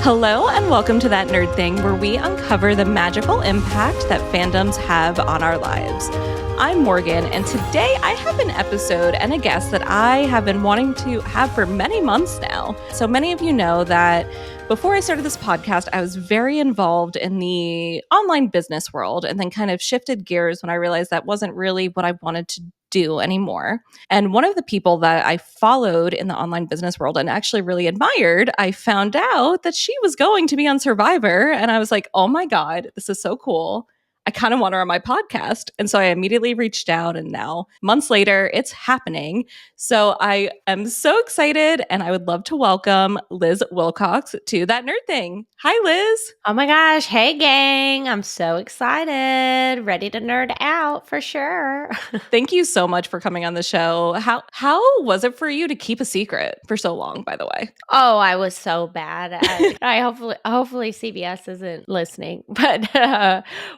Hello and welcome to That Nerd Thing, where we uncover the magical impact that fandoms have on our lives. I'm Morgan, and today I have an episode and a guest that I have been wanting to have for many months now. So many of you know that before I started this podcast, I was very involved in the online business world and then kind of shifted gears when I realized that wasn't really what I wanted to do anymore. And one of the people that I followed in the online business world and actually really admired, I found out that she was going to be on Survivor. And I was like, oh my God, this is so cool. I kind of want her on my podcast. And so I immediately reached out, and now months later, it's happening. So I am so excited, and I would love to welcome Liz Wilcox to That Nerd Thing. Hi, Liz. Oh my gosh. Hey, gang. I'm so excited. Ready to nerd out for sure. Thank you so much for coming on the show. How was it for you to keep a secret for so long, by the way? Oh, I was so bad. I hopefully CBS isn't listening, but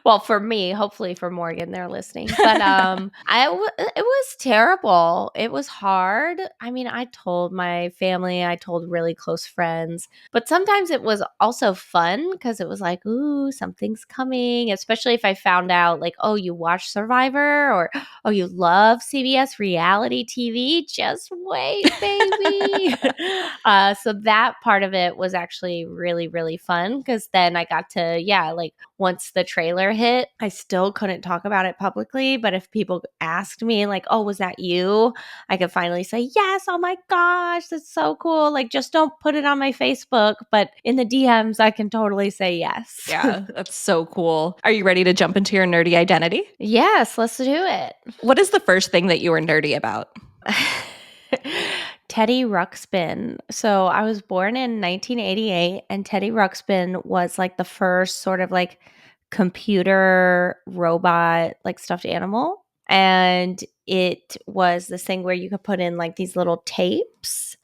well, for me, hopefully for Morgan, they're listening. But it was terrible. It was hard. I mean, I told my family, I told really close friends, but sometimes it was also fun because it was like, ooh, something's coming. Especially if I found out, like, oh, you watch Survivor, or oh, you love CBS reality TV. Just wait, baby. So that part of it was actually really, really fun because then I got to, like once the trailer hit, I still couldn't talk about it publicly. But if people asked me like, oh, was that you? I could finally say, yes. Oh my gosh, that's so cool. Like, just don't put it on my Facebook, but in the DMs, I can totally say yes. Yeah, that's so cool. Are you ready to jump into your nerdy identity? Yes, let's do it. What is the first thing that you were nerdy about? Teddy Ruxpin. So I was born in 1988, and Teddy Ruxpin was like the first sort of like computer robot, like stuffed animal. And it was this thing where you could put in like these little tapes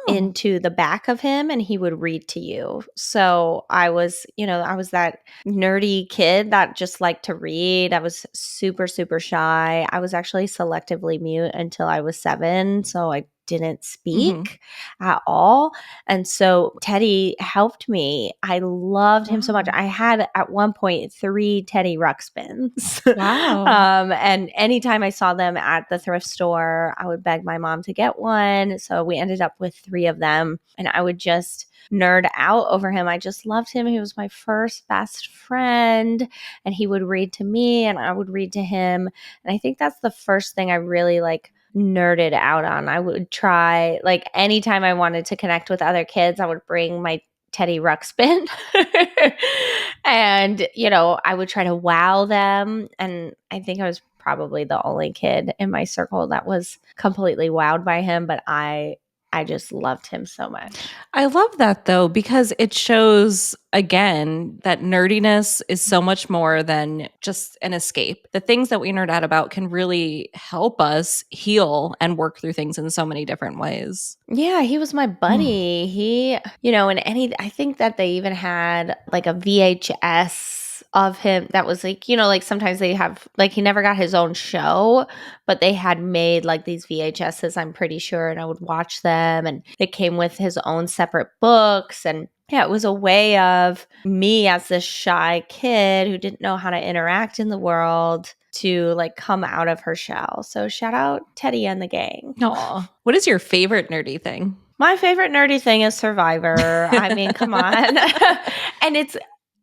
into the back of him, and he would read to you. So I was that nerdy kid that just liked to read. I was super, super shy. I was actually selectively mute until I was 7. So I didn't speak at all. And so Teddy helped me. I loved him so much. I had at one point 3 Teddy Ruxpins. Wow. And anytime I saw them at the thrift store, I would beg my mom to get one. So we ended up with 3 of them, and I would just nerd out over him. I just loved him. He was my first best friend, and he would read to me and I would read to him. And I think that's the first thing I really like nerded out on. I would try, like, anytime I wanted to connect with other kids, I would bring my Teddy Ruxpin and, I would try to wow them. And I think I was probably the only kid in my circle that was completely wowed by him, but I just loved him so much. I love that, though, because it shows, again, that nerdiness is so much more than just an escape. The things that we nerd out about can really help us heal and work through things in so many different ways. Yeah, he was my buddy. He, I think that they even had like a VHS of him that was like, like sometimes they have, like, he never got his own show, but they had made like these VHSs, I'm pretty sure, and I would watch them, and it came with his own separate books. And yeah, it was a way of me as this shy kid who didn't know how to interact in the world to like come out of her shell. So shout out Teddy and the gang. Aw. What is your favorite nerdy thing? My favorite nerdy thing is Survivor. I mean, come on. And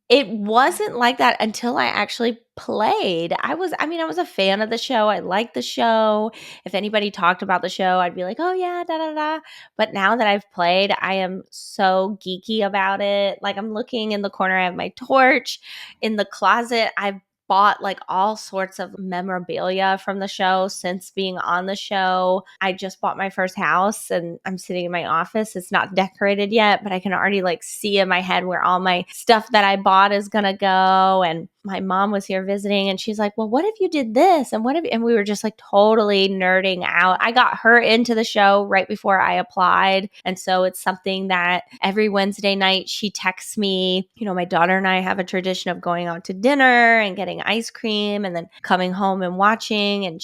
it wasn't like that until I actually played. I was a fan of the show. I liked the show. If anybody talked about the show, I'd be like, oh yeah, da da da. But now that I've played, I am so geeky about it. Like, I'm looking in the corner, I have my torch. In the closet, I've bought like all sorts of memorabilia from the show since being on the show. I just bought my first house, and I'm sitting in my office. It's not decorated yet, but I can already like see in my head where all my stuff that I bought is gonna go. And my mom was here visiting and she's like, well, what if you did this? And what if, and we were just like totally nerding out. I got her into the show right before I applied. And so it's something that every Wednesday night she texts me. My daughter and I have a tradition of going out to dinner and getting ice cream and then coming home and watching. And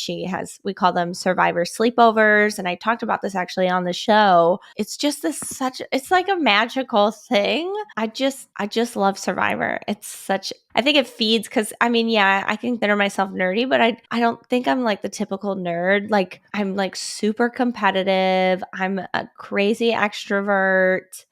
we call them Survivor sleepovers. And I talked about this actually on the show. It's just it's like a magical thing. I just love Survivor. I think it feeds because I consider myself nerdy, but I don't think I'm like the typical nerd. Like I'm like super competitive. I'm a crazy extrovert,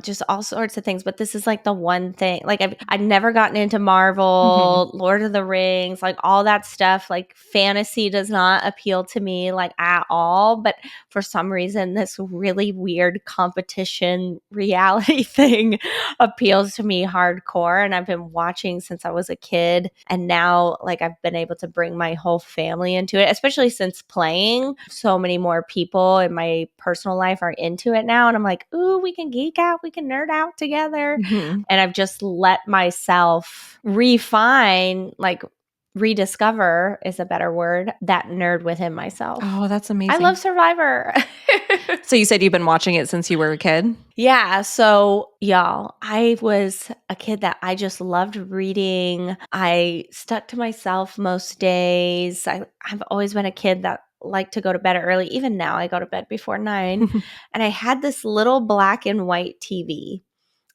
just all sorts of things. But this is like the one thing, like I've never gotten into Marvel, Lord of the Rings, like all that stuff. Like fantasy does not appeal to me like at all. But for some reason, this really weird competition reality thing appeals to me hardcore. And I've been watching since I was a kid. And now like I've been able to bring my whole family into it, especially since playing. So many more people in my personal life are into it now. And I'm like, ooh, we can geek out, we can nerd out together. And I've just let myself rediscover is a better word, that nerd within myself. Oh, that's amazing. I love Survivor. So you said you've been watching it since you were a kid? Yeah. So, y'all, I was a kid that I just loved reading. I stuck to myself most days. I've always been a kid that liked to go to bed early. Even now, I go to bed before 9. And I had this little black and white TV.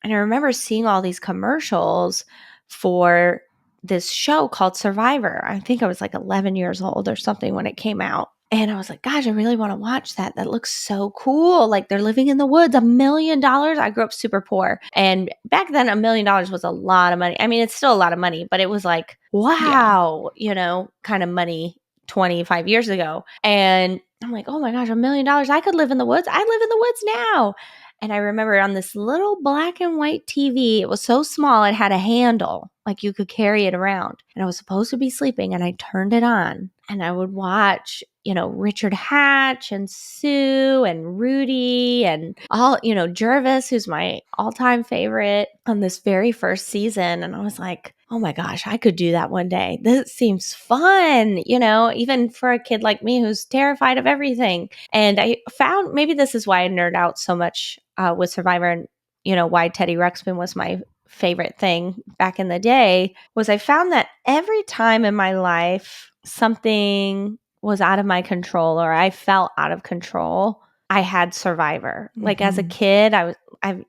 And I remember seeing all these commercials for this show called Survivor. I think I was like 11 years old or something when it came out. And I was like, gosh, I really want to watch that. That looks so cool. Like they're living in the woods, $1 million. I grew up super poor. And back then, $1 million was a lot of money. I mean, it's still a lot of money, but it was like, wow, kind of money 25 years ago. And I'm like, oh my gosh, $1 million. I could live in the woods. I live in the woods now. And I remember on this little black and white TV, it was so small, it had a handle, like you could carry it around. And I was supposed to be sleeping and I turned it on and I would watch, Richard Hatch and Sue and Rudy and all, Jervis, who's my all-time favorite on this very first season. And I was like, oh my gosh, I could do that one day. This seems fun, even for a kid like me who's terrified of everything. And I found maybe this is why I nerd out so much with Survivor and, why Teddy Ruxpin was my favorite thing back in the day, was I found that every time in my life something was out of my control or I felt out of control, I had Survivor. Like as a kid, I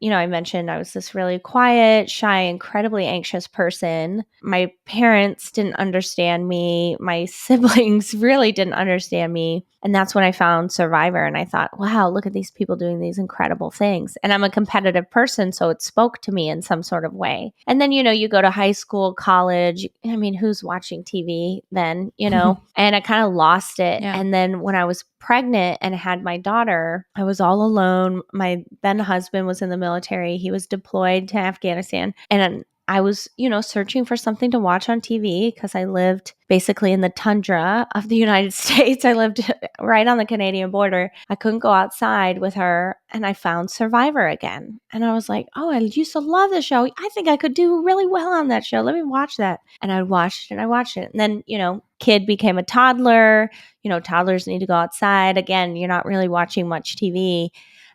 mentioned I was this really quiet, shy, incredibly anxious person. My parents didn't understand me. My siblings really didn't understand me. And that's when I found Survivor. And I thought, wow, look at these people doing these incredible things. And I'm a competitive person, so it spoke to me in some sort of way. And then, you go to high school, college. I mean, who's watching TV then, And I kind of lost it. Yeah. And then when I was pregnant and had my daughter, I was all alone. My then husband was in the military. He was deployed to Afghanistan. And I was, searching for something to watch on TV because I lived basically in the tundra of the United States. I lived right on the Canadian border. I couldn't go outside with her. And I found Survivor again. And I was like, oh, I used to love the show. I think I could do really well on that show. Let me watch that. And I watched it and I watched it. And then, kid became a toddler. Toddlers need to go outside. Again, you're not really watching much TV.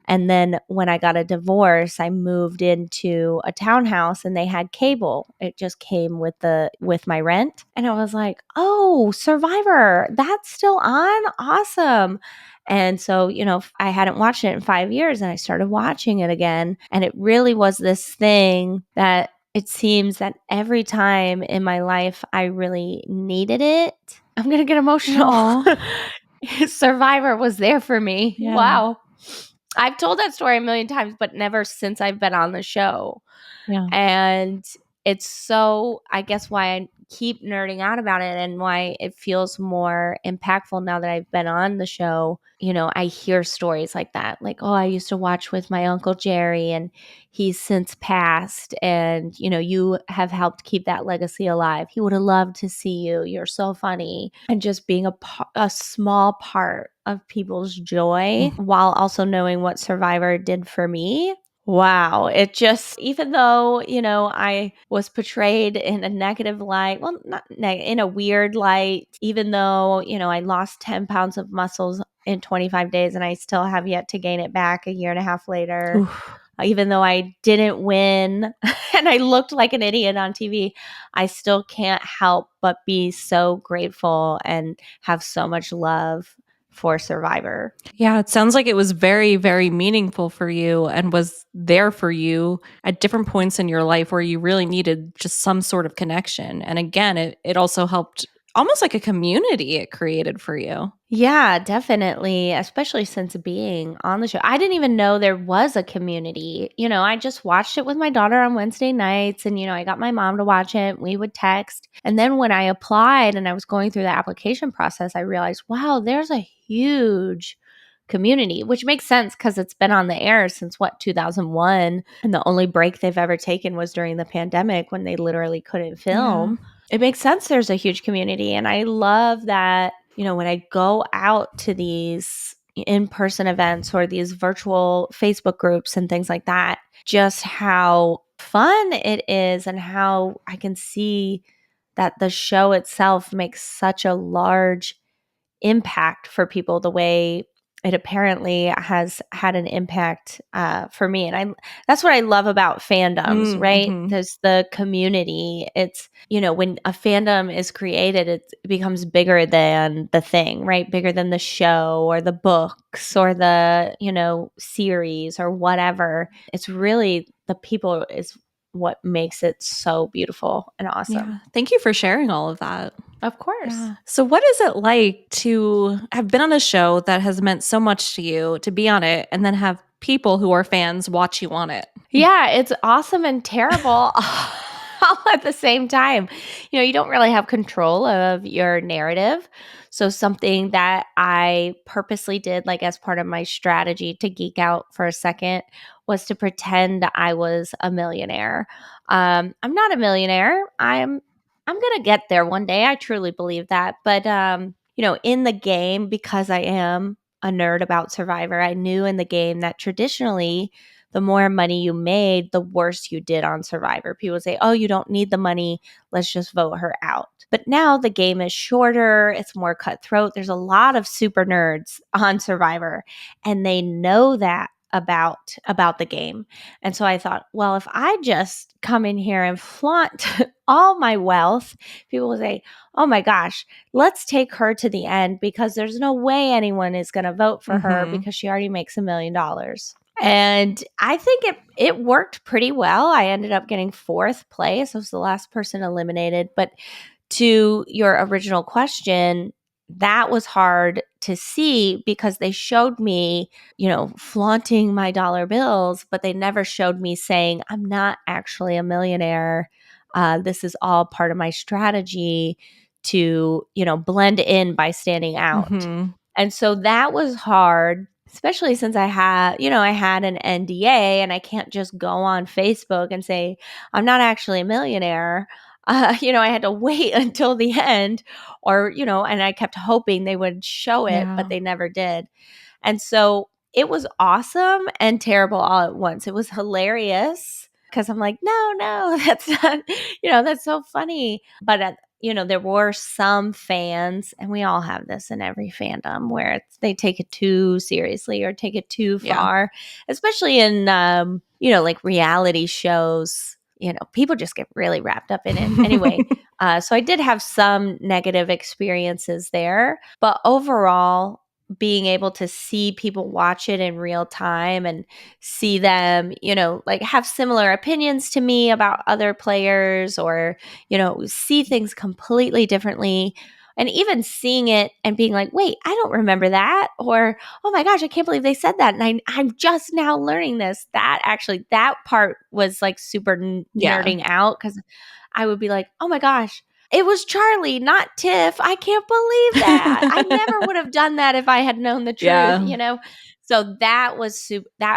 And then when I got a divorce, I moved into a townhouse and they had cable. It just came with my rent. And I was like, oh, Survivor, that's still on? Awesome. And so, I hadn't watched it in 5 years and I started watching it again. And it really was this thing that it seems that every time in my life I really needed it. I'm going to get emotional. Survivor was there for me. Yeah. Wow. I've told that story a million times, but never since I've been on the show. Yeah. And it's so, I guess, why I keep nerding out about it and why it feels more impactful now that I've been on the show. I hear stories like that. Like, oh, I used to watch with my Uncle Jerry and he's since passed. And, you have helped keep that legacy alive. He would have loved to see you. You're so funny. And just being a small part of people's joy while also knowing what Survivor did for me Wow. It just, even though, I was portrayed in a negative light, well, not in a weird light, even though, I lost 10 pounds of muscles in 25 days and I still have yet to gain it back a year and a half later. Oof. Even though I didn't win and I looked like an idiot on TV, I still can't help but be so grateful and have so much love for Survivor. Yeah, it sounds like it was very, very meaningful for you and was there for you at different points in your life where you really needed just some sort of connection. And again, it also helped, almost like a community it created for you. Yeah, definitely, especially since being on the show. I didn't even know there was a community. I just watched it with my daughter on Wednesday nights and I got my mom to watch it. We would text. And then when I applied and I was going through the application process, I realized, wow, there's a huge community, which makes sense because it's been on the air since 2001, and the only break they've ever taken was during the pandemic when they literally couldn't Yeah. film. It makes sense there's a huge community, and I love that, when I go out to these in-person events or these virtual Facebook groups and things like that, just how fun it is and how I can see that the show itself makes such a large impact for people the way it apparently has had an impact for me. And that's what I love about fandoms, right? Mm-hmm. There's the community. It's, when a fandom is created, it becomes bigger than the thing, right? Bigger than the show or the books or the, series or whatever. It's really the people is what makes it so beautiful and awesome. Yeah. Thank you for sharing all of that. Of course. Yeah. So, what is it like to have been on a show that has meant so much to you, to be on it, and then have people who are fans watch you on it? Yeah, it's awesome and terrible all at the same time. You don't really have control of your narrative. So something that I purposely did, like as part of my strategy to geek out for a second, was to pretend I was a millionaire. I'm not a millionaire. I'm gonna get there one day. I truly believe that. But in the game, because I am a nerd about Survivor, I knew in the game that traditionally the more money you made, the worse you did on Survivor. People say, oh, you don't need the money. Let's just vote her out. But now the game is shorter. It's more cutthroat. There's a lot of super nerds on Survivor, and they know that about the game. And so I thought, well, if I just come in here and flaunt all my wealth, people will say, oh my gosh, let's take her to the end because there's no way anyone is going to vote for her because she already makes $1 million. And I think it worked pretty well. I ended up getting 4th place. I was the last person eliminated. But to your original question, that was hard to see because they showed me, flaunting my dollar bills, but they never showed me saying, I'm not actually a millionaire. This is all part of my strategy to, blend in by standing out. Mm-hmm. And so that was hard, especially since I had an NDA and I can't just go on Facebook and say, I'm not actually a millionaire. I had to wait until the end and I kept hoping they would show it, but they never did. And so it was awesome and terrible all at once. It was hilarious because I'm like, no, that's not, that's so funny. But there were some fans, and we all have this in every fandom where they take it too seriously or take it too far, especially in, like reality shows. People just get really wrapped up in it. Anyway, so I did have some negative experiences there, but overall, being able to see people watch it in real time and see them, like have similar opinions to me about other players or, see things completely differently. And even seeing it and being like, wait, I don't remember that. Or, oh my gosh, I can't believe they said that. And I'm just now learning this. That part was like super nerding out because I would be like, oh my gosh, it was Charlie, not Tiff. I can't believe that. I never would have done that if I had known the truth, So that was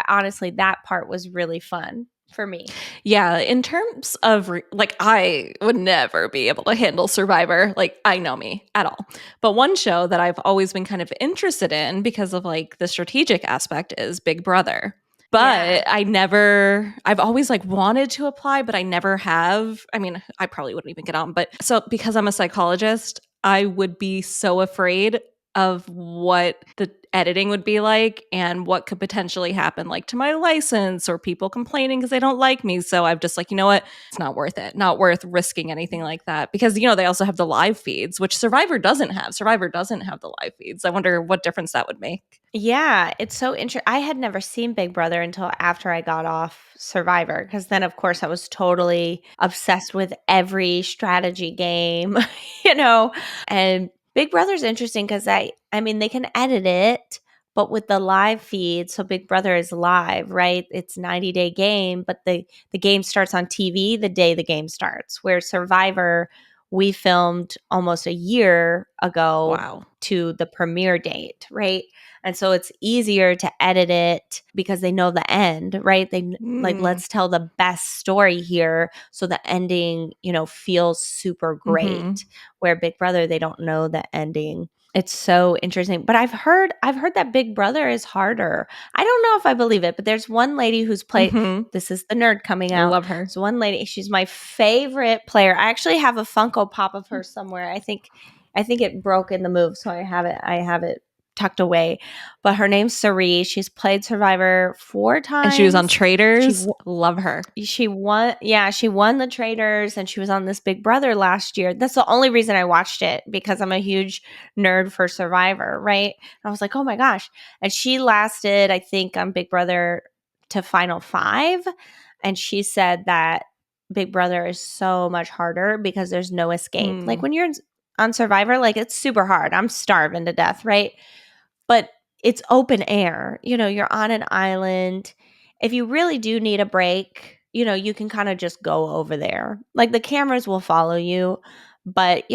honestly, that part was really fun for me. Yeah, in terms of I would never be able to handle Survivor. I know me at all. But one show that I've always been kind of interested in because of the strategic aspect is Big Brother. But I've always like wanted to apply, but I never have. I mean, I probably wouldn't even get on. But so because I'm a psychologist, I would be so afraid of what the editing would be like and what could potentially happen like to my license or people complaining because they don't like me. So I'm just like, you know what? It's not worth it. Not worth risking anything like that because, they also have the live feeds, which Survivor doesn't have. Survivor doesn't have the live feeds. I wonder what difference that would make. Yeah, it's so interesting. I had never seen Big Brother until after I got off Survivor, because then, of course, I was totally obsessed with every strategy game, And Big Brother's interesting because I mean, they can edit it, but with the live feed, so Big Brother is live, right? It's 90-day game, but the game starts on TV the day the game starts. Where Survivor, we filmed almost a year ago to the premiere date, right? And so it's easier to edit it because they know the end, right? They like, let's tell the best story here. So the ending, feels super great. Where Big Brother, they don't know the ending. It's so interesting. But I've heard that Big Brother is harder. I don't know if I believe it, but there's one lady who's played, this is the nerd coming out. I love her. So one lady, she's my favorite player. I actually have a Funko Pop of her somewhere. I think it broke in the move, so I have it tucked away. But her name's Sari. She's played Survivor 4 times. And she was on Traitors. Love her. She won the Traitors, and she was on this Big Brother last year. That's the only reason I watched it, because I'm a huge nerd for Survivor, right? And I was like, oh my gosh. And she lasted, I think, on Big Brother to Final 5. And she said that Big Brother is so much harder because there's no escape. Like when you're on Survivor, like it's super hard. I'm starving to death, right? But it's open air. You're on an island. If you really do need a break, you can kind of just go over there. Like the cameras will follow you, but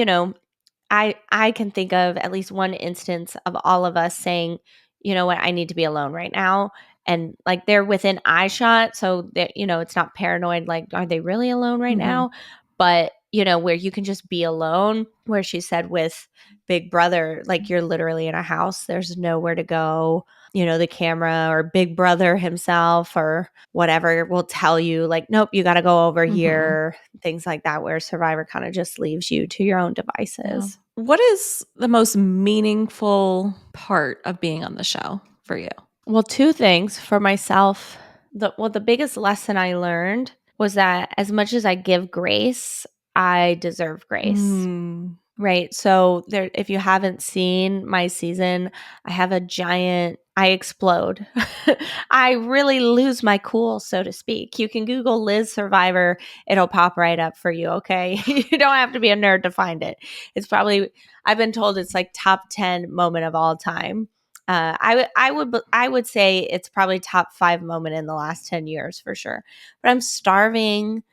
I can think of at least one instance of all of us saying, you know what, I need to be alone right now. And like they're within eye shot, so that it's not paranoid, like, are they really alone right now? But where you can just be alone, where she said with Big Brother, like you're literally in a house, there's nowhere to go. The camera or Big Brother himself or whatever will tell you, like, nope, you got to go over here, things like that, where Survivor kind of just leaves you to your own devices. Yeah. What is the most meaningful part of being on the show for you? Well, 2 things for myself. The biggest lesson I learned was that as much as I give grace, I deserve grace. Right. So there, if you haven't seen my season, I explode. I really lose my cool, so to speak. You can Google Liz Survivor. It'll pop right up for you. Okay. You don't have to be a nerd to find it. It's probably, I've been told it's like top 10 moment of all time. I would say it's probably top 5 moment in the last 10 years for sure. But I'm starving,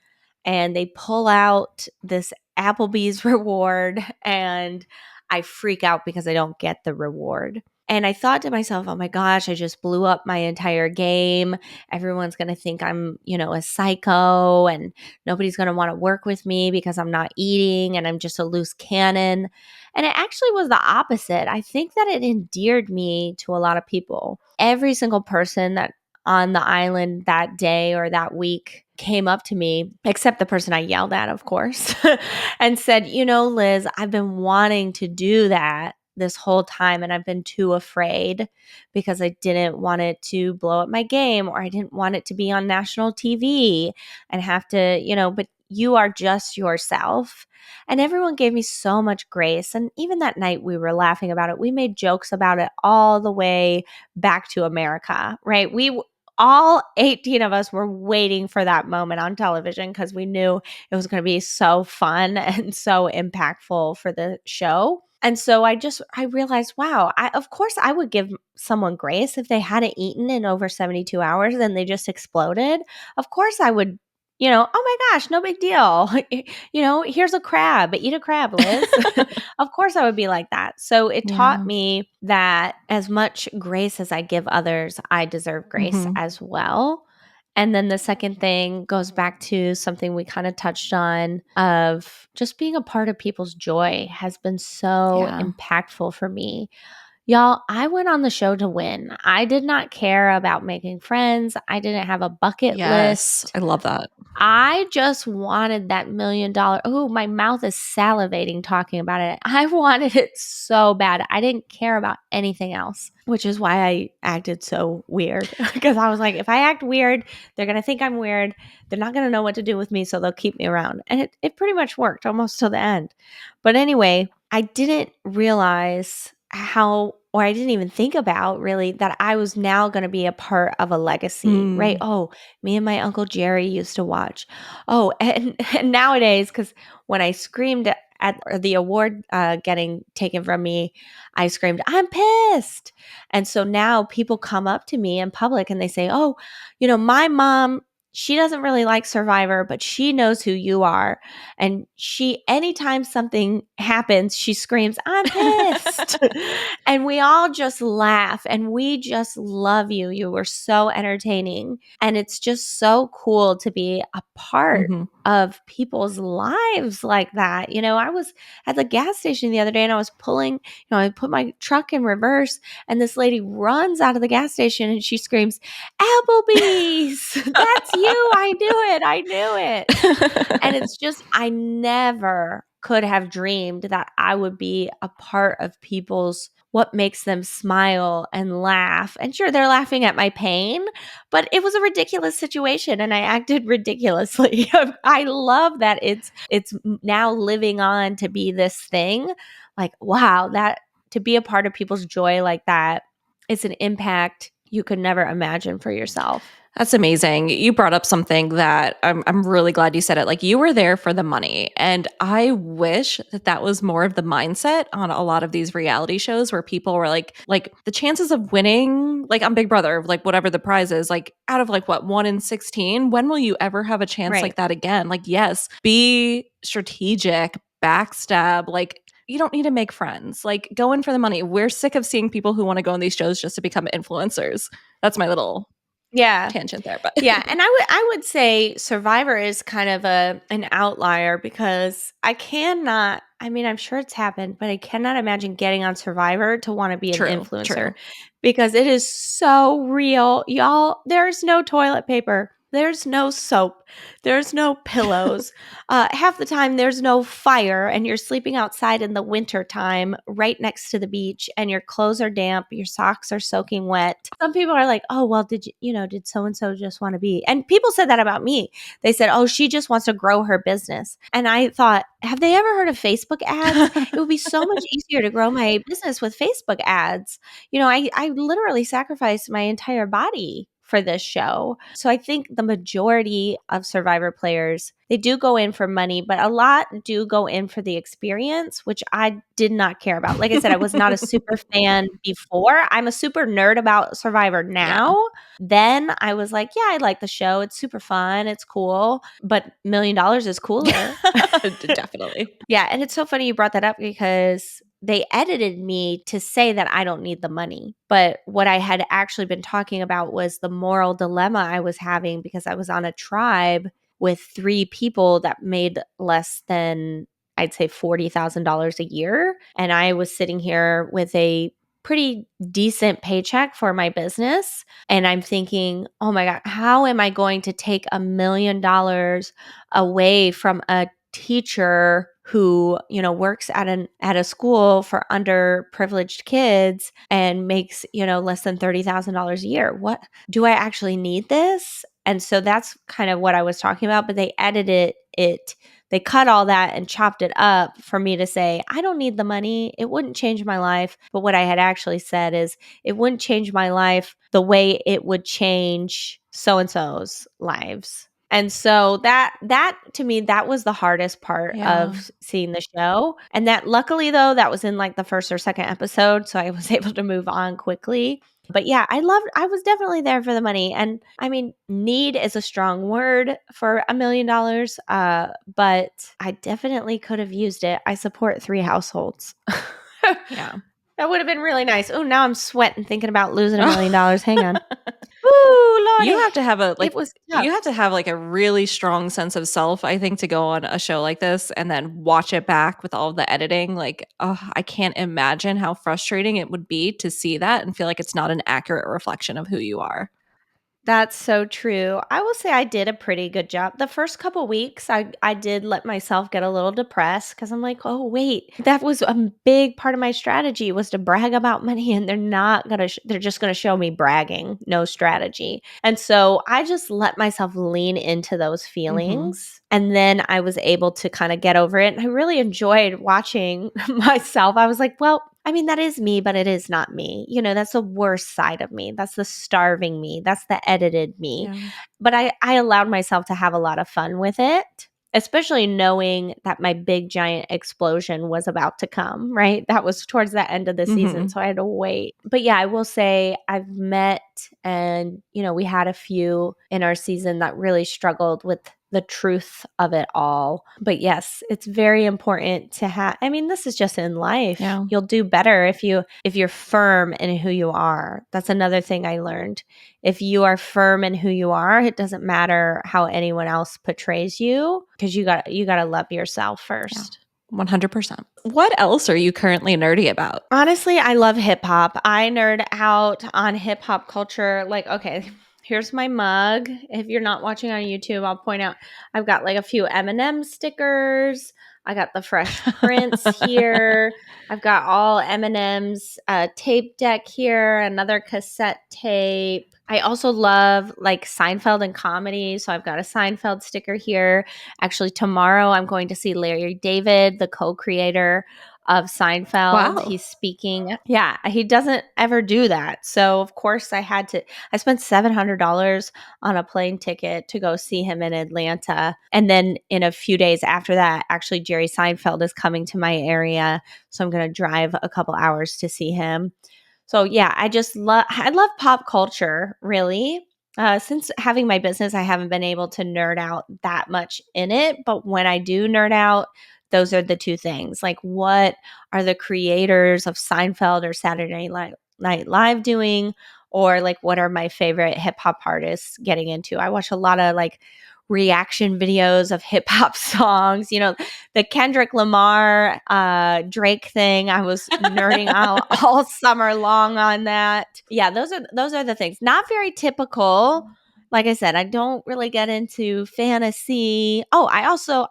and they pull out this Applebee's reward, and I freak out because I don't get the reward. And I thought to myself, oh my gosh, I just blew up my entire game. Everyone's going to think I'm, a psycho, and nobody's going to want to work with me because I'm not eating and I'm just a loose cannon. And it actually was the opposite. I think that it endeared me to a lot of people. Every single person that on the island that day or that week came up to me, except the person I yelled at, of course, and said, Liz, I've been wanting to do that this whole time, and I've been too afraid because I didn't want it to blow up my game, or I didn't want it to be on national TV and have to, but you are just yourself. And everyone gave me so much grace. And even that night we were laughing about it. We made jokes about it all the way back to America, right? All 18 of us were waiting for that moment on television because we knew it was going to be so fun and so impactful for the show. And so I realized, wow, of course I would give someone grace if they hadn't eaten in over 72 hours and they just exploded. Of course I would, oh my gosh, no big deal. Here's a crab, eat a crab, Liz. Of course I would be like that. So it taught me that as much grace as I give others, I deserve grace as well. And then the second thing goes back to something we kind of touched on, of just being a part of people's joy has been so impactful for me. Y'all, I went on the show to win. I did not care about making friends. I didn't have a bucket Yes, list. I love that. I just wanted that $1 million. Oh, my mouth is salivating talking about it. I wanted it so bad. I didn't care about anything else, which is why I acted so weird. Because I was like, if I act weird, they're going to think I'm weird. They're not going to know what to do with me, so they'll keep me around. And it pretty much worked almost till the end. But anyway, I didn't realize or I didn't even think about really that I was now going to be a part of a legacy, right? Oh, me and my Uncle Jerry used to watch. Oh, and nowadays, because when I screamed at the award getting taken from me, I screamed, "I'm pissed." And so now people come up to me in public and they say, "Oh, my mom, she doesn't really like Survivor, but she knows who you are. And anytime something happens, she screams, 'I'm pissed.'" And we all just laugh and we just love you. You were so entertaining. And it's just so cool to be a part Mm-hmm. of people's lives like that. I was at the gas station the other day and I was pulling, I put my truck in reverse and this lady runs out of the gas station and she screams, "Applebee's, that's you. I knew it. I knew it." And it's just, I never could have dreamed that I would be a part of what makes them smile and laugh. And sure, they're laughing at my pain, but it was a ridiculous situation and I acted ridiculously. I love that it's now living on to be this thing. Like, wow, that to be a part of people's joy like that, it's an impact you could never imagine for yourself. That's amazing. You brought up something that I'm really glad you said it. Like, you were there for the money. And I wish that was more of the mindset on a lot of these reality shows where people were like the chances of winning, like on Big Brother, like whatever the prize is, like out of like what, 1 in 16, when will you ever have a chance like that again? Like, yes, be strategic, backstab, like you don't need to make friends. Like, go in for the money. We're sick of seeing people who want to go on these shows just to become influencers. That's my little tangent there, but yeah, and I would say Survivor is kind of an outlier because I'm sure it's happened, but I cannot imagine getting on Survivor to want to be an influencer because it is so real. Y'all, there's no toilet paper. There's no soap. There's no pillows. Half the time there's no fire and you're sleeping outside in the winter time right next to the beach and your clothes are damp, your socks are soaking wet. Some people are like, "Oh, well, did so-and-so just want to be?" And people said that about me. They said, "Oh, she just wants to grow her business." And I thought, have they ever heard of Facebook ads? It would be so much easier to grow my business with Facebook ads. I literally sacrificed my entire body for this show. So I think the majority of Survivor players, they do go in for money, but a lot do go in for the experience, which I did not care about. Like I said, I was not a super fan before. I'm a super nerd about Survivor now. Yeah. Then I was like, yeah, I like the show. It's super fun. It's cool. But $1 million is cooler. Definitely. Yeah. And it's so funny you brought that up because they edited me to say that I don't need the money. But what I had actually been talking about was the moral dilemma I was having because I was on a tribe with 3 people that made less than, I'd say, $40,000 a year. And I was sitting here with a pretty decent paycheck for my business. And I'm thinking, oh my God, how am I going to take $1 million away from a teacher who works at a school for underprivileged kids and makes less than $30,000 a year? What do I actually need this? And so that's kind of what I was talking about, but they edited it. They cut all that and chopped it up for me to say, I don't need the money. It wouldn't change my life. But what I had actually said is it wouldn't change my life the way it would change so-and-so's lives. And so that to me, that was the hardest part of seeing the show. And that luckily though, that was in like the first or second episode. So I was able to move on quickly. But yeah, I was definitely there for the money. And I mean, need is a strong word for $1 million. But I definitely could have used it. I support 3 households. Yeah. That would have been really nice. Oh, now I'm sweating thinking about losing $1 million. Hang on. Ooh, You Lordy. have to have It was tough. you have to have like a really strong sense of self, I think, to go on a show like this and then watch it back with all of the editing. Like, oh, I can't imagine how frustrating it would be to see that and feel like it's not an accurate reflection of who you are. That's so true. I will say I did a pretty good job. The first couple weeks, I did let myself get a little depressed because I'm like, oh wait, that was a big part of my strategy was to brag about money, and they're not gonna. They're just gonna show me bragging, no strategy. And so I just let myself lean into those feelings, and then I was able to kind of get over it. And I really enjoyed watching myself. I was like, well, I mean, that is me, but it is not me. That's the worst side of me. That's the starving me. That's the edited me. Yeah. But I allowed myself to have a lot of fun with it, especially knowing that my big giant explosion was about to come, right? That was towards the end of the season. So I had to wait. But yeah, I will say I've met and, we had a few in our season that really struggled with the truth of it all. But yes, it's very important to have, I mean, this is just in life. Yeah. You'll do better if you're firm in who you are. That's another thing I learned. If you are firm in who you are, it doesn't matter how anyone else portrays you, because you got to love yourself first. 100%. What else are you currently nerdy about? Honestly, I love hip hop. I nerd out on hip hop culture. Like, okay, here's my mug. If you're not watching on YouTube, I'll point out I've got like a few Eminem stickers. I got the Fresh Prince here. I've got all Eminem's tape deck here, another cassette tape. I also love like Seinfeld and comedy. So I've got a Seinfeld sticker here. Actually, tomorrow I'm going to see Larry David, the co-creator of Seinfeld. Wow. He's speaking. Yeah, he doesn't ever do that. So of course I spent $700 on a plane ticket to go see him in Atlanta. And then in a few days after that, actually Jerry Seinfeld is coming to my area. So I'm going to drive a couple hours to see him. So yeah, I love pop culture, really. Since having my business, I haven't been able to nerd out that much in it. But when I do nerd out, those are the two things. Like, what are the creators of Seinfeld or Saturday Night Live doing? Or like, what are my favorite hip hop artists getting into? I watch a lot of like reaction videos of hip hop songs. The Kendrick Lamar, Drake thing. I was nerding out all summer long on that. Yeah, those are the things. Not very typical. Like I said, I don't really get into fantasy. Oh,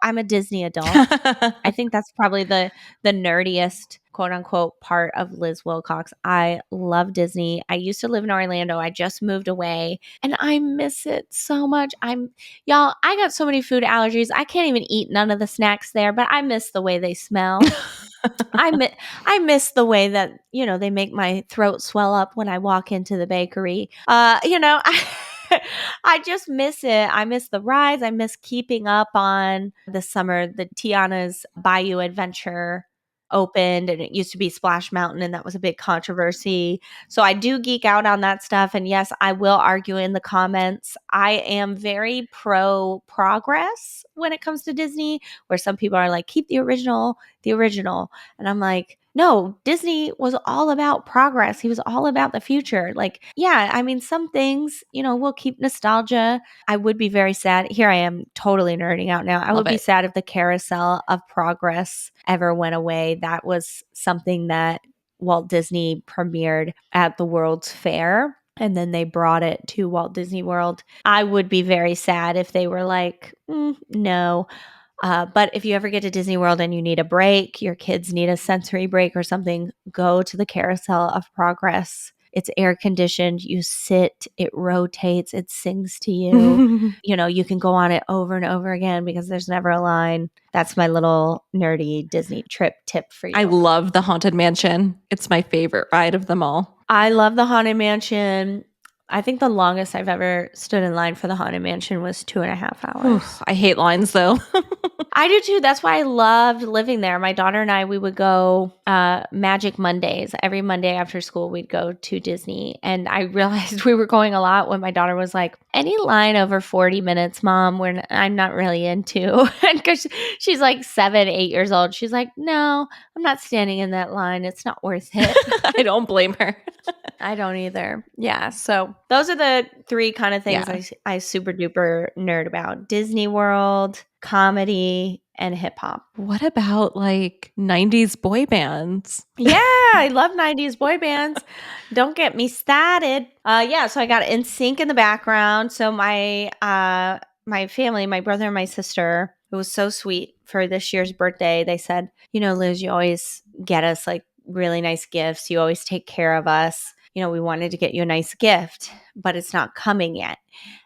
I'm a Disney adult. I think that's probably the nerdiest quote unquote part of Liz Wilcox. I love Disney. I used to live in Orlando. I just moved away and I miss it so much. Y'all, I got so many food allergies. I can't even eat none of the snacks there, but I miss the way they smell. I miss the way that, they make my throat swell up when I walk into the bakery. I just miss it. I miss the rides. I miss keeping up on the summer. The Tiana's Bayou Adventure opened, and it used to be Splash Mountain, and that was a big controversy. So I do geek out on that stuff. And yes, I will argue in the comments. I am very pro progress when it comes to Disney, where some people are like, keep the original. And I'm like, no, Disney was all about progress. He was all about the future. Like, yeah, I mean, some things, we'll keep nostalgia. I would be very sad. Here I am totally nerding out now. I would be sad if the carousel of progress ever went away. That was something that Walt Disney premiered at the World's Fair, and then they brought it to Walt Disney World. I would be very sad if they were like, no. But if you ever get to Disney World and you need a break, your kids need a sensory break or something, go to the Carousel of Progress. It's air conditioned. You sit, it rotates, it sings to you. You can go on it over and over again because there's never a line. That's my little nerdy Disney trip tip for you. I love the Haunted Mansion. It's my favorite ride of them all. I love the Haunted Mansion. I think the longest I've ever stood in line for the Haunted Mansion was 2.5 hours. I hate lines though. I do too. That's why I loved living there. My daughter and I, we would go Magic Mondays. Every Monday after school, we'd go to Disney. And I realized we were going a lot when my daughter was like, any line over 40 minutes, Mom, I'm not really into. Because she's like 7, 8 years old. She's like, no, I'm not standing in that line. It's not worth it. I don't blame her. I don't either. Yeah. So those are the three kind of things Yeah. I super duper nerd about: Disney World, comedy, and hip hop. What about like 90s boy bands? Yeah, I love 90s boy bands. Don't get me started. Yeah, so I got NSYNC in the background. So my family, my brother and my sister, it was so sweet for this year's birthday. They said, Liz, you always get us like really nice gifts. You always take care of us. We wanted to get you a nice gift, but it's not coming yet.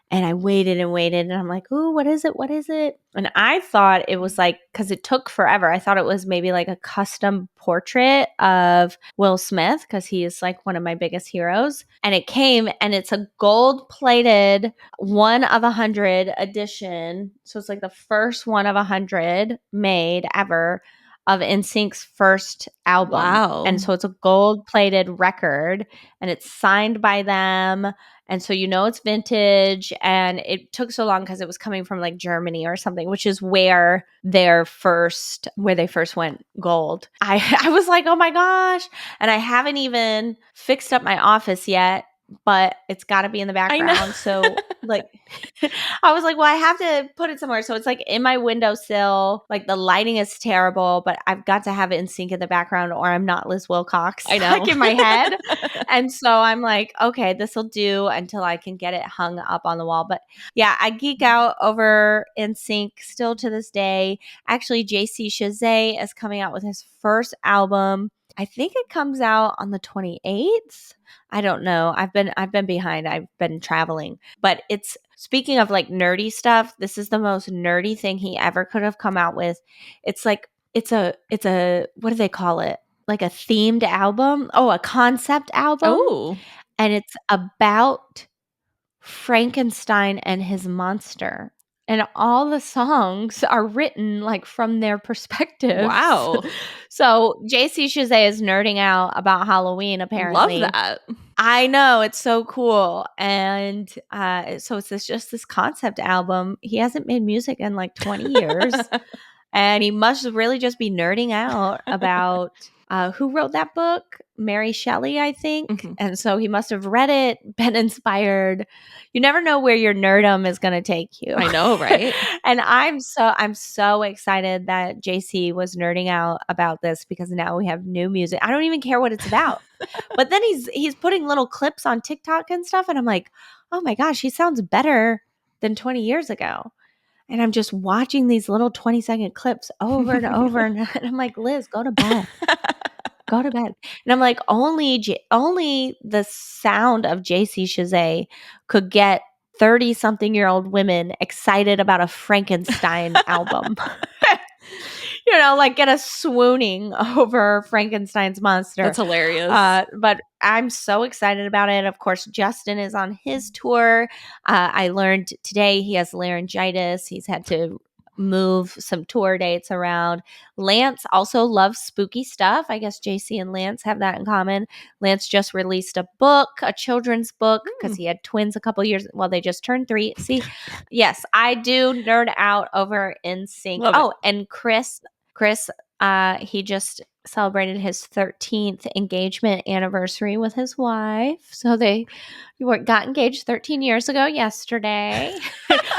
And I waited and waited, and I'm like, ooh, what is it? What is it? And I thought it was like, because it took forever. I thought it was maybe like a custom portrait of Will Smith, because he is like one of my biggest heroes. And it came, and it's a gold-plated 1 of 100 edition. So it's like the first 1 of 100 made ever of NSYNC's first album. Wow. And so it's a gold-plated record, and it's signed by them. And so it's vintage, and it took so long because it was coming from like Germany or something, which is where they first went gold. I was like, oh my gosh. And I haven't even fixed up my office yet, but it's got to be in the background. So like I was like, well, I have to put it somewhere. So it's like in my windowsill. Like the lighting is terrible, but I've got to have it in sync in the background, or I'm not Liz Wilcox. I know. Like in my head. And so I'm like, okay, this will do until I can get it hung up on the wall. But yeah, I geek out over NSYNC still to this day. Actually, JC Chazé is coming out with his first album. I think it comes out on the 28th. I don't know. I've been behind. I've been traveling. But it's, speaking of like nerdy stuff, this is the most nerdy thing he ever could have come out with. It's like it's a what do they call it? Like a themed album. Oh, a concept album. Oh. And it's about Frankenstein and his monster. And all the songs are written like from their perspectives. Wow. So JC Chazé is nerding out about Halloween, apparently. Love that. I know, it's so cool. And so it's just this concept album. He hasn't made music in like 20 years. And he must really just be nerding out about who wrote that book? Mary Shelley, I think. Mhm. And so he must have read it, been inspired. You never know where your nerdum is going to take you. I know, right? And I'm so excited that JC was nerding out about this, because now we have new music. I don't even care what it's about. But then he's putting little clips on TikTok and stuff, and I'm like, oh my gosh, he sounds better than 20 years ago. And I'm just watching these little 20-second clips over and over. And I'm like, Liz, go to bed. Go to bed. And I'm like, only the sound of JC Chazé could get 30-something-year-old women excited about a Frankenstein album. Like get us swooning over Frankenstein's monster. That's hilarious. But I'm so excited about it. Of course, Justin is on his tour. I learned today he has laryngitis. He's had to move some tour dates around. Lance also loves spooky stuff. I guess JC and Lance have that in common. Lance just released a book, a children's book, because he had twins a couple years. Well, they just turned 3. See, yes, I do nerd out over NSYNC. Oh, and Chris, he just celebrated his 13th engagement anniversary with his wife. So they got engaged 13 years ago yesterday.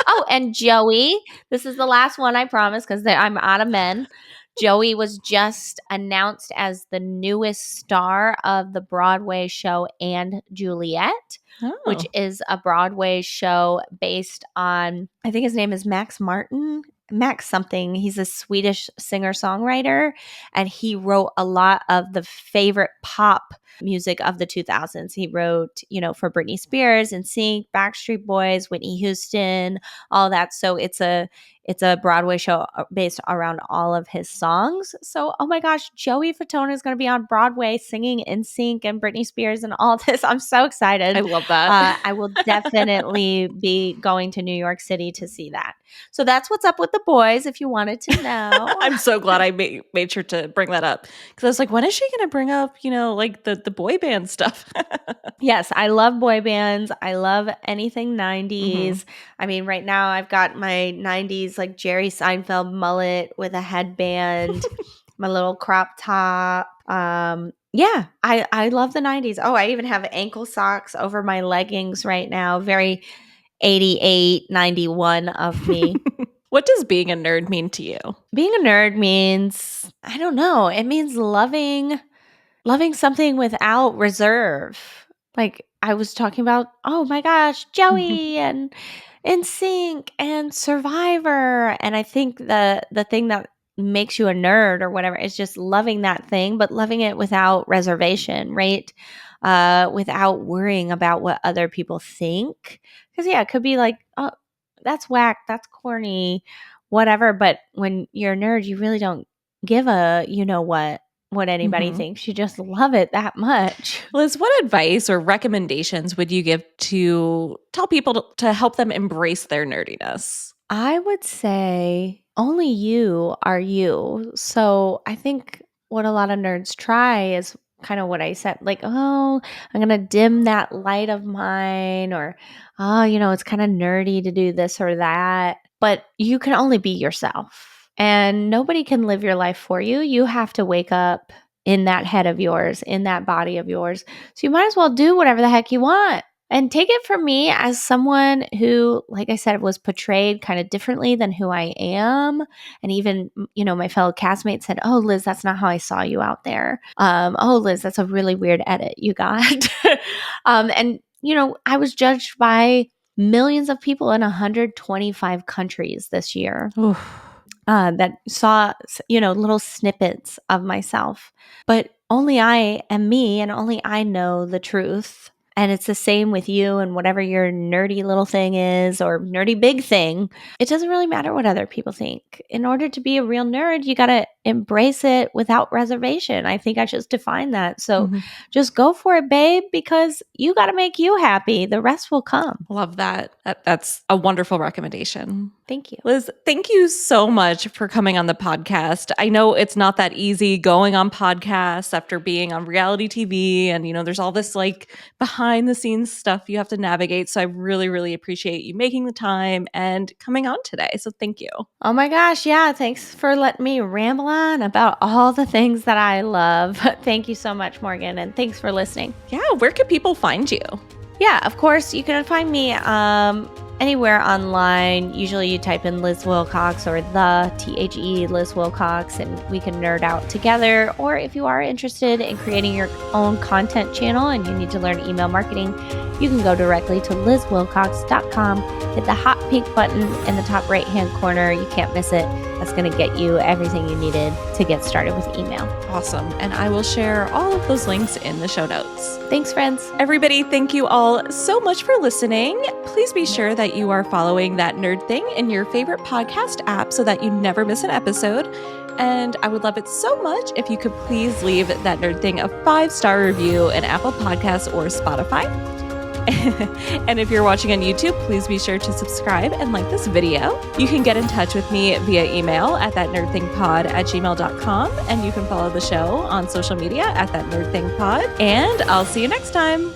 Oh, and Joey, this is the last one, I promise, because I'm out of men. Joey was just announced as the newest star of the Broadway show And Juliet, which is a Broadway show based on, I think his name is Max something. He's a Swedish singer-songwriter, and he wrote a lot of the favorite pop music of the 2000s. He wrote, for Britney Spears and NSYNC, Backstreet Boys, Whitney Houston, all that. So it's a Broadway show based around all of his songs. So, oh my gosh, Joey Fatone is going to be on Broadway singing NSYNC and Britney Spears and all this. I'm so excited. I love that. I will definitely be going to New York City to see that. So that's what's up with the boys, if you wanted to know. I'm so glad I made sure to bring that up, because I was like, when is she going to bring up, like the boy band stuff? Yes, I love boy bands. I love anything 90s. I mean, right now I've got my 90s like Jerry Seinfeld mullet with a headband, my little crop top. Yeah, I love the 90s. Oh, I even have ankle socks over my leggings right now. Very 88, 91 of me. What does being a nerd mean to you? Being a nerd means, I don't know, it means loving something without reserve. Like I was talking about, oh my gosh, Joey and NSYNC and Survivor. And I think the thing that makes you a nerd or whatever is just loving that thing, but loving it without reservation, right? Without worrying about what other people think. Because yeah, it could be like, oh, that's whack, that's corny, whatever. But when you're a nerd, you really don't give a you know what anybody thinks. You just love it that much. Liz, what advice or recommendations would you give to tell people to help them embrace their nerdiness? I would say only you are you. So I think what a lot of nerds try is kind of what I said, like, oh, I'm going to dim that light of mine, or, oh, it's kind of nerdy to do this or that. But you can only be yourself. And nobody can live your life for you. You have to wake up in that head of yours, in that body of yours. So you might as well do whatever the heck you want. And take it from me as someone who, like I said, was portrayed kind of differently than who I am. And even, my fellow castmates said, oh, Liz, that's not how I saw you out there. Oh, Liz, that's a really weird edit you got. And, I was judged by millions of people in 125 countries this year. That saw, little snippets of myself. But only I am me, and only I know the truth. And it's the same with you and whatever your nerdy little thing is, or nerdy big thing. It doesn't really matter what other people think. In order to be a real nerd, you got to embrace it without reservation. I think I just defined that. So just go for it, babe, because you got to make you happy. The rest will come. Love that. That's a wonderful recommendation. Thank you. Liz, thank you so much for coming on the podcast. I know it's not that easy going on podcasts after being on reality TV, and there's all this like behind the scenes stuff you have to navigate. So I really, really appreciate you making the time and coming on today. So thank you. Oh my gosh, yeah, thanks for letting me ramble on about all the things that I love. Thank you so much, Morgan, and thanks for listening. Yeah, where can people find you? Yeah, of course, you can find me anywhere online. Usually you type in Liz Wilcox or THE Liz Wilcox, and we can nerd out together. Or if you are interested in creating your own content channel and you need to learn email marketing, you can go directly to lizwilcox.com, hit the hot pink button in the top right-hand corner. You can't miss it. That's going to get you everything you needed to get started with email. Awesome. And I will share all of those links in the show notes. Thanks, friends. Everybody, thank you all so much for listening. Please be sure that you are following That Nerd Thing in your favorite podcast app so that you never miss an episode. And I would love it so much if you could please leave That Nerd Thing a 5-star review in Apple Podcasts or Spotify. And if you're watching on YouTube, please be sure to subscribe and like this video. You can get in touch with me via email at thatnerdthingpod@gmail.com, and you can follow the show on social media at thatnerdthingpod. And I'll see you next time.